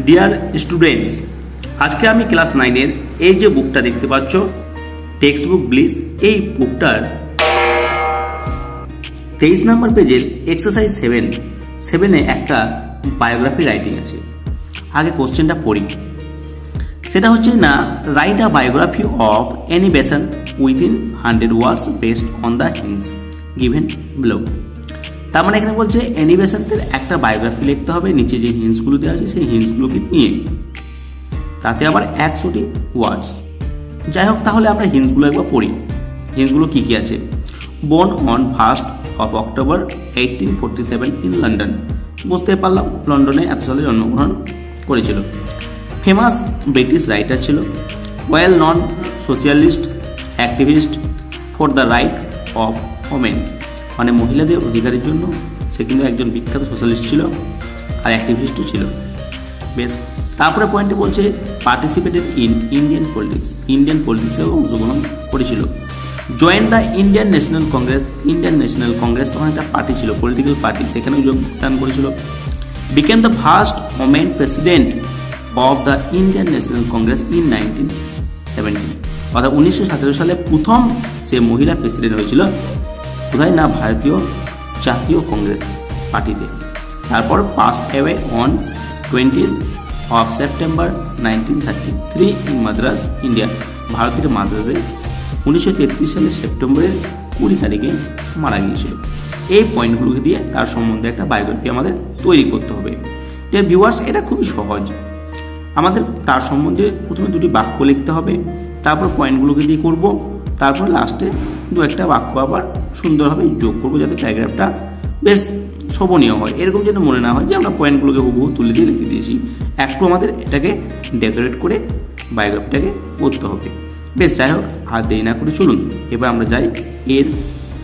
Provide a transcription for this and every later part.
Dear students, আজকে আমি class 9-এর এই যে বুকটা দেখতে পাচ্ছ টেক্সট বুক ব্লিস, এই বুকটার 23 নম্বর পেজের এক্সারসাইজ 7-এ একটা বায়োগ্রাফি রাইটিং আছে। আগে কোশ্চেনটা পড়ি। সেটা হচ্ছে না, write a biography of any Besant within 100 words based on the hints given below. তার মানে এখানে বলছে এনি বেসান্তের একটা বায়োগ্রাফি লিখতে হবে, নিচে যে হিন্টসগুলো দেওয়া আছে সেই হিন্টসগুলোকে নিয়ে, তাতে আবার 100টি ওয়ার্ডস। যাই হোক, তাহলে আমরা হিন্টসগুলো একবার পড়ি। হিন্টসগুলো কি কি আছে? Born on 1st of October 1847 in London, বুঝতে পারলাম লন্ডনে এত সালে জন্মগ্রহণ করেছিল। ফেমাস ব্রিটিশ রাইটার ছিল। Well known socialist activist for the right of women, মানে মহিলাদের অধিকারের জন্য সে কিন্তু একজন বিখ্যাত সোশ্যালিস্ট ছিল আর অ্যাক্টিভিস্টও ছিল। বেশ, তারপরে পয়েন্টে বলছে participated in Indian politics, Indian পলিটিক্সেও অংশগ্রহণ করেছিল। Join the Indian National Congress, Indian National Congress তখন একটা পার্টি ছিল, পলিটিক্যাল পার্টি, সেখানেও যোগদান করেছিল। Became the first women president of the Indian National Congress in 1917, অর্থাৎ 1917 সালে প্রথম সে মহিলা প্রেসিডেন্ট হয়েছিল। কোথায় না? ভারতীয় জাতীয় কংগ্রেস পার্টিতে। তারপর pass away on 20th of September 1933 in Madras, India, ভারতের মাদ্রাসে 1933 সালের সেপ্টেম্বরের 20 তারিখে মারা গিয়েছিল। এই পয়েন্টগুলোকে দিয়ে তার সম্বন্ধে একটা বায়োগ্রাফি আমাদের তৈরি করতে হবে। ডিয়ার ভিউয়ার্স, এটা খুবই সহজ। আমাদের তার সম্বন্ধে প্রথমে দুটি বাক্য লিখতে হবে, তারপর পয়েন্টগুলোকে দিয়ে করব, তারপর লাস্টে দু একটা বাক্য আবার সুন্দরভাবে যোগ করবো, যাতে প্যারাগ্রাফটা বেশ শোভনীয় হয়। এরকম যেন মনে না হয় যে আমরা পয়েন্টগুলোকে হুবহু তুলে দিয়ে লিখে দিয়েছি। একটু আমাদের এটাকে ডেকোরেট করে বায়োগ্রাফিটাকে করতে হবে। বেশ, যাই হোক, আর দেরি না করে চলুন এবার আমরা যাই এর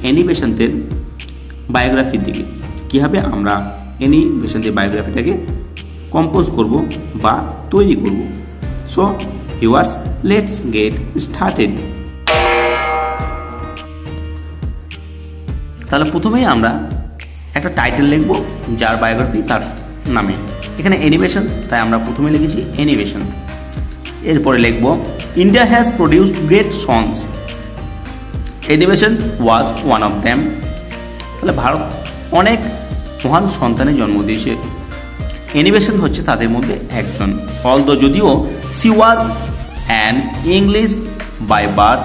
এনি বেসান্তের বায়োগ্রাফির দিকে। কীভাবে আমরা এনি বেসান্তের বায়োগ্রাফিটাকে কম্পোজ করব বা তৈরি করব। So viewers, let's get started. তাহলে প্রথমেই আমরা একটা টাইটেল লিখব যার বায়োগ্রাফি তার নামে। এখানে অ্যানিমেশন, তাই আমরা প্রথমে লিখেছি অ্যানিমেশন। এরপরে লিখব India has produced great sons, animation was one of them. তাহলে ভারত অনেক মহান সন্তানের জন্ম দিয়েছে, অ্যানিমেশন হচ্ছে তাদের মধ্যে একজন। অলদো, যদিও she was an English by birth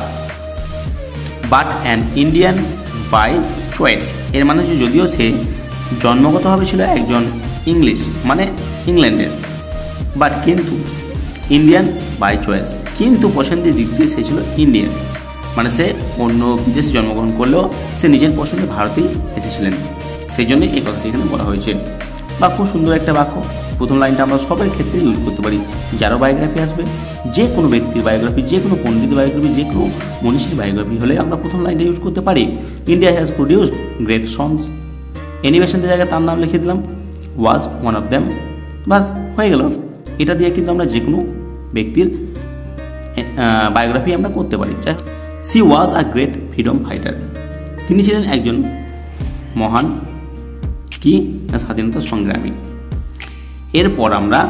but an Indian by choice, এর মানে যদিও সে জন্মগতভাবে ছিল একজন ইংলিশ মানে ইংল্যান্ডের, বাট কিন্তু ইন্ডিয়ান বাই চয়েস, কিন্তু পছন্দের দিক দিয়ে সে ছিল ইন্ডিয়ান, মানে সে অন্য বিদেশে জন্মগ্রহণ করলেও সে নিজের পছন্দে ভারতেই এসেছিলেন। সেই জন্য এই কথাটি এখানে বলা হয়েছে। বা খুব সুন্দর একটা বাক্য। প্রথম লাইনটা আমরা সবার ক্ষেত্রে ইউজ করতে পারি। যারও বায়োগ্রাফি আসবে, যে কোনো ব্যক্তির বায়োগ্রাফি, যে কোনো পণ্ডিত বায়োগ্রাফি, যে কোনো মনীষীর বায়োগ্রাফি হলে আমরা প্রথম লাইনটা ইউজ করতে পারি। India has produced great sons, অ্যানিমেশনের জায়গায় তার নাম লিখে দিলাম, ওয়াজ ওয়ান অফ দ্যাম, বাস হয়ে গেল। এটা দিয়ে কিন্তু আমরা যে কোনো ব্যক্তির বায়োগ্রাফি আমরা করতে পারি। C was a great freedom fighter, তিনি ছিলেন একজন মহান কি স্বাধীনতা সংগ্রামী। এরপর আমরা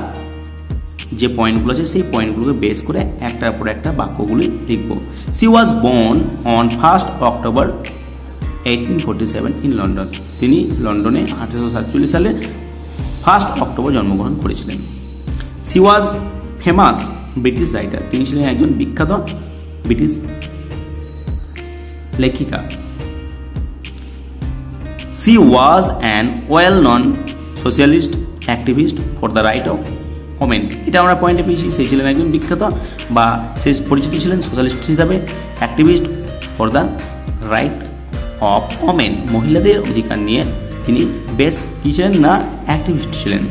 যে পয়েন্টগুলো আছে সেই পয়েন্টগুলোকে বেস করে একটার পর একটা বাক্যগুলি লিখব। She was born on 1st October 1847 in London, তিনি লন্ডনে 1847 সালে 1st অক্টোবর জন্মগ্রহণ করেছিলেন। She was famous British writer, তিনি ছিলেন একজন বিখ্যাত ব্রিটিশ লেখিকা। She was an well-known socialist activist for the right of women, এটা আমরা পয়েন্টে পেয়েছি। সে ছিলেন একজন বিখ্যাত বা সে পরিচিত ছিলেন সোশ্যালিস্ট হিসাবে, activist for the right of women, মহিলাদের অধিকার নিয়ে তিনি বেশ কি ছিলেন না অ্যাক্টিভিস্ট ছিলেন,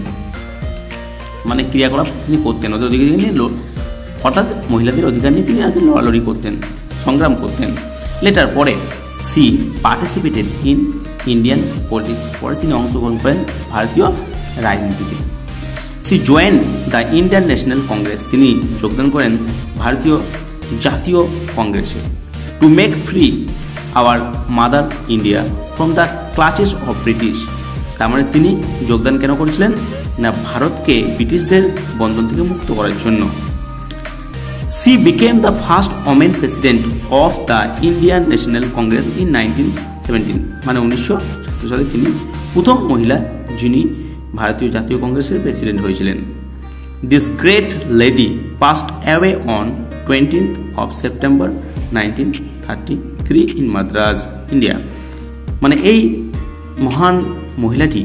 মানে ক্রিয়াকলাপ তিনি করতেন ওদের অধিকার নিয়ে, অর্থাৎ মহিলাদের অধিকার নিয়ে তিনি লড়ালড়ি করতেন, সংগ্রাম করতেন। লেটার পরে she participated in Indian politics, পরে তিনি অংশগ্রহণ করেন ভারতীয় রাজনীতিতে। She join the Indian National Congress, তিনি যোগদান করেন ভারতীয় জাতীয় কংগ্রেসে। To make free our mother India from the clutches of British, তার মানে তিনি যোগদান কেন করেছিলেন না ভারতকে ব্রিটিশদের বন্ধন থেকে মুক্ত করার জন্য। She became the first woman president of the Indian National Congress in 1917 মানে 1917 সালে তিনি প্রথম মহিলা যিনি ভারতীয় জাতীয় কংগ্রেসের প্রেসিডেন্ট হয়েছিলেন। This great lady passed away on 20th of September 1933 in Madras, India মানে এই মহান মহিলাটি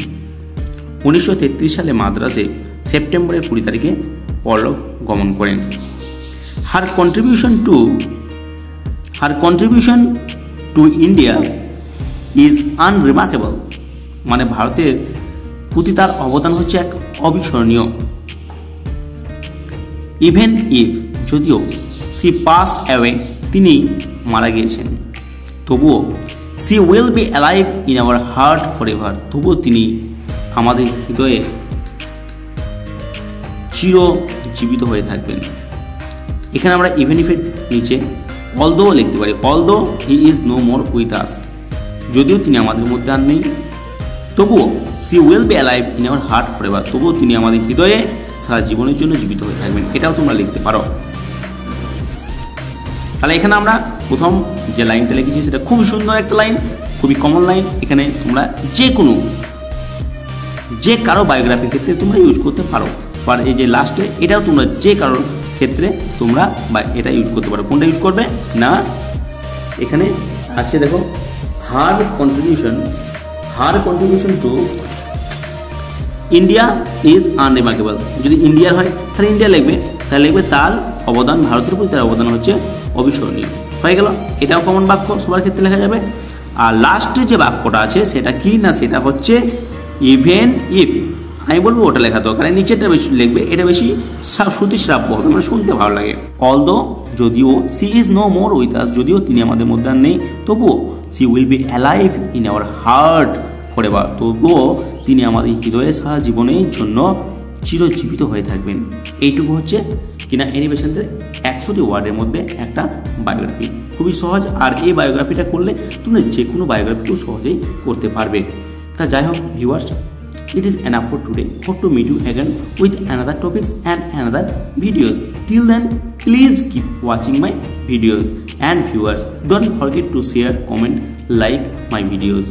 1933 সালে মাদ্রাসে সেপ্টেম্বরের 20 তারিখে পরলোক গমন করেন। Her contribution to India is unremarkable মানে ভারতের প্রতি তার অবদান হচ্ছে এক অবিস্মরণীয়। Even if যদিও she passed away তিনি মারা গিয়েছেন তবুও she will be alive in our heart forever তবুও তিনি আমাদের হৃদয়ে চিরজীবিত হয়ে থাকবেন। এখানে আমরা ইভেন ইফের নিচে অলদো লিখতে পারি, although he is no more with us যদিও তিনি আমাদের মধ্যে আর নেই তবুও she will be alive in our heart forever তবুও তিনি আমাদের হৃদয়ে সারা জীবনের জন্য জীবিত হয়ে থাকবেন। এটাও তোমরা লিখতে পারো। তাহলে এখানে আমরা প্রথম যে লাইনটা লিখেছি সেটা খুবই সুন্দর একটা লাইন, খুবই কমন লাইন। এখানে তোমরা যে কারো বায়োগ্রাফির ক্ষেত্রে তোমরা ইউজ করতে পারো। আর এই যে লাস্টে এটাও তোমরা যে কারোর ক্ষেত্রে তোমরা এটা ইউজ করতে পারো। কোনটা ইউজ করবে না এখানে আছে দেখো হার কন্ট্রিবিউশন টু ইন্ডিয়া ইজ আনরিমার্কেবল। যদি ইন্ডিয়ার হয় তাহলে ইন্ডিয়া লিখবে, তাহলে লিখবে তার অবদান ভারতের প্রতি তার অবদান হচ্ছে অবিস্মরণীয়। হয়ে গেল, এটাও কমন বাক্য সবার ক্ষেত্রে লেখা যাবে। আর লাস্টে যে বাক্যটা আছে সেটা কি না সেটা হচ্ছে ইভেন ইফ। আমি বলবো ওটা লেখা তো, কারণ নিচেটা বেশি লিখবে, এটা বেশি শ্রুতিশ্রাব্য হবে, মানে শুনতে ভালো লাগে। অলদো যদিও she is no more with us যদিও তিনি আমাদের মধ্যে আর নেই তবুও she will be alive in our heart forever তবুও তিনি আমাদের হৃদয়ে সারা জীবনের জন্য চিরজীবিত হয়ে থাকবেন। এইটুকু হচ্ছে কিনা অ্যানিমেশনের 100টি ওয়ার্ডের মধ্যে একটা বায়োগ্রাফি। খুবই সহজ, আর এই বায়োগ্রাফিটা করলে তোমরা যে কোনো বায়োগ্রাফিও সহজেই করতে পারবে। তা যাই হোক viewers, it is enough for today. Hope to meet you again with another topics and another videos. Till then, please keep watching my videos, and viewers don't forget to share, comment, like my videos.